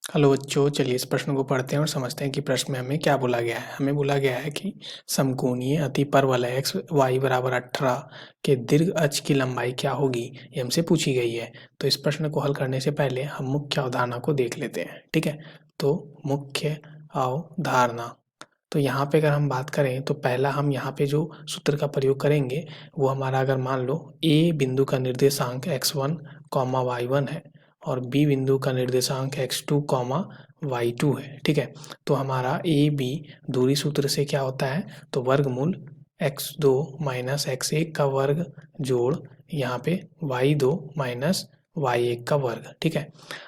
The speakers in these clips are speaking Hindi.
हेलो बच्चों, चलिए इस प्रश्न को पढ़ते हैं और समझते हैं कि प्रश्न में हमें क्या बोला गया है। हमें बोला गया है कि समकोणीय अतिपरवलय एक्स वाई बराबर 18 के दीर्घ अक्ष की लंबाई क्या होगी, ये हमसे पूछी गई है। तो इस प्रश्न को हल करने से पहले हम मुख्य अवधारणा को देख लेते हैं। ठीक है, तो मुख्य अवधारणा, तो यहाँ पे अगर हम बात करें तो पहला हम यहाँ पे जो सूत्र का प्रयोग करेंगे वो हमारा, अगर मान लो ए बिंदु का निर्देशांक x1 कॉमा y1 है और बी बिंदु का निर्देशांक x2 कॉमा y2 है। ठीक है, तो हमारा ए बी दूरी सूत्र से क्या होता है, तो वर्गमूल x2 माइनस x1 का वर्ग जोड़ यहाँ पे y2 माइनस y1 का वर्ग। ठीक है,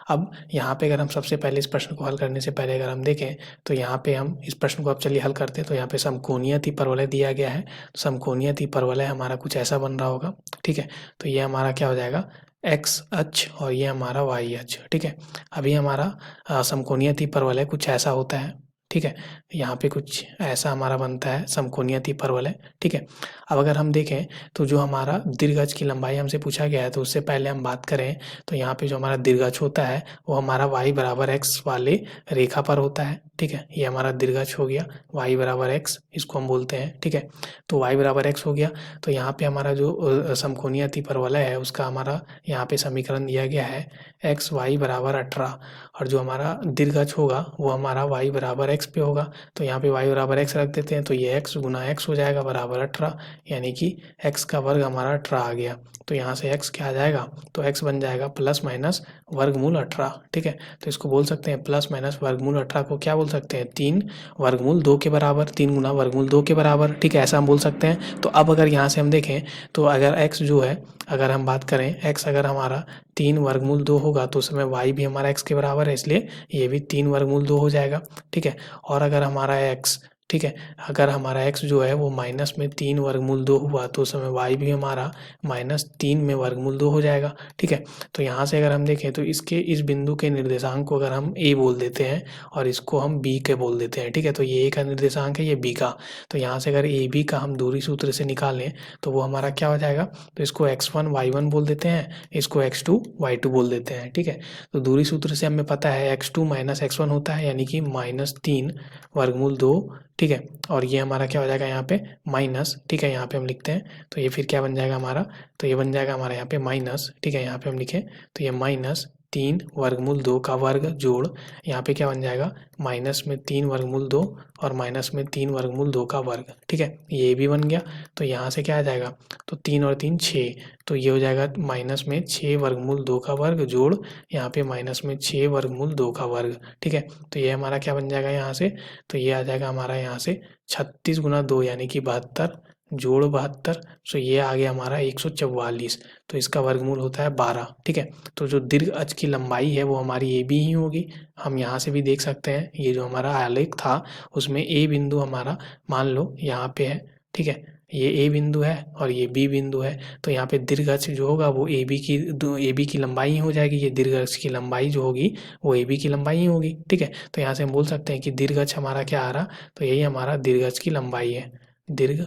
अब यहाँ पे अगर हम सबसे पहले इस प्रश्न को हल करने से पहले अगर हम देखें तो यहाँ पे हम इस प्रश्न को अब चलिए हल करते हैं। तो यहाँ पे समकोणीय अतिपरवलय दिया गया है, समकोणीय अतिपरवलय हमारा कुछ ऐसा बन रहा होगा। ठीक है, तो ये हमारा क्या हो जाएगा, एक्स अक्ष और ये हमारा वाई अक्ष। ठीक है, अभी हमारा समकोणीय अतिपरवलय कुछ ऐसा होता है। ठीक है, यहाँ पे कुछ ऐसा हमारा बनता है समकोणीय अतिपरवलय। ठीक है, अब अगर हम देखें तो जो हमारा दीर्घ अक्ष की लंबाई हमसे पूछा गया है, तो उससे पहले हम बात करें तो यहाँ पे जो हमारा दीर्घ अक्ष होता है वो हमारा y बराबर एक्स वाले रेखा पर होता है। ठीक है, ये हमारा दीर्घ अक्ष हो गया y बराबर एक्स, इसको हम बोलते हैं। ठीक है, तो y बराबर एक्स हो गया, तो यहाँ पे हमारा जो समकोणीय अतिपरवलय है उसका हमारा यहाँ पे समीकरण दिया गया है एक्स वाई बराबर 18, और जो हमारा दीर्घ अक्ष होगा वो हमारा y बराबर एक्स पे होगा। तो यहाँ पे y बराबर एक्स रख देते हैं, तो ये x गुना एक्स हो जाएगा बराबर 18, यानी कि x का वर्ग हमारा 18 आ गया। तो यहाँ से x क्या आ जाएगा, तो x बन जाएगा प्लस माइनस वर्गमूल 18। ठीक है, तो इसको बोल सकते हैं प्लस माइनस वर्गमूल 18 को क्या बोल सकते हैं, 3 वर्गमूल 2 के बराबर, 3 गुना वर्गमूल 2 के बराबर। ठीक है, ऐसा हम बोल सकते हैं। तो अब अगर यहाँ से हम देखें तो अगर x जो है, अगर हम बात करें x अगर हमारा 3 वर्गमूल 2 होगा तो उस समय y भी हमारा x के बराबर है, इसलिए ये भी 3 वर्गमूल 2 हो जाएगा। ठीक है, और अगर हमारा x, ठीक है, अगर हमारा x जो है वो माइनस में 3 वर्गमूल 2 हुआ तो उस समय y भी हमारा माइनस 3 में वर्गमूल 2 हो जाएगा। ठीक है, तो यहाँ से अगर हम देखें तो इसके इस बिंदु के निर्देशांक को अगर हम a बोल देते हैं और इसको हम b के बोल देते हैं। ठीक है, तो ये a का निर्देशांक है, ये b का, तो यहाँ से अगर ए बी का हम दूरी सूत्र से निकालें तो वो हमारा क्या हो जाएगा, तो इसको x1 y1 बोल देते हैं, इसको x2 y2 बोल देते हैं। ठीक है, तो दूरी सूत्र से हमें पता है x2 माइनस x1 होता है, यानी कि -3 वर्गमूल 2। ठीक है, और ये हमारा क्या हो जाएगा यहाँ पे माइनस। ठीक है, यहाँ पे हम लिखते हैं तो ये फिर क्या बन जाएगा हमारा, तो ये बन जाएगा हमारा यहाँ पे माइनस। ठीक है, यहाँ पे हम लिखें तो ये -3 वर्गमूल 2 का वर्ग जोड़ यहाँ पे क्या बन जाएगा, माइनस में 3 वर्गमूल 2 और माइनस में 3 वर्गमूल 2 का वर्ग। ठीक है, ये भी बन गया, तो यहाँ से क्या आ जाएगा, तो 3 और 3 6, तो ये हो जाएगा माइनस में 6 वर्गमूल 2 का वर्ग जोड़ यहाँ पे माइनस में 6 वर्गमूल 2 का वर्ग। ठीक है, तो ये हमारा क्या बन जाएगा यहाँ से, तो ये आ जाएगा हमारा यहाँ से 36 गुना 2 यानी कि 72 जोड़ 72, तो ये आ गया हमारा 144, तो इसका वर्गमूल होता है 12। ठीक है, तो जो दीर्घ अक्ष की लंबाई है वो हमारी ए बी ही होगी। हम यहाँ से भी देख सकते हैं, ये जो हमारा आलेख था उसमें ए बिंदु हमारा मान लो यहाँ पे है। ठीक है, ये ए बिंदु है और ये बी बिंदु है, तो यहाँ पे दीर्घ अक्ष जो होगा वो ए बी की लंबाई ही हो जाएगी। ये दीर्घ अक्ष की लंबाई जो होगी वो ए बी की लंबाई ही होगी। ठीक है, तो यहाँ से हम बोल सकते हैं कि दीर्घ अक्ष हमारा क्या आ रहा, तो यही हमारा दीर्घ अक्ष की लंबाई है। दीर्घ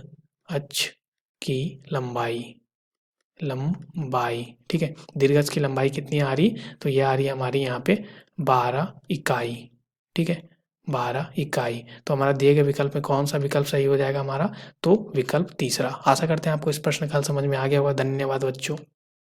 अक्ष की लंबाई, ठीक है, दीर्घ अक्ष की लंबाई कितनी आ रही, तो ये आ रही है हमारी यहाँ पे 12 इकाई। ठीक है, 12 इकाई। तो हमारा दिए गए विकल्प में कौन सा विकल्प सही हो जाएगा हमारा, तो विकल्प तीसरा। आशा करते हैं आपको इस प्रश्न का हल समझ में आ गया होगा। धन्यवाद बच्चों।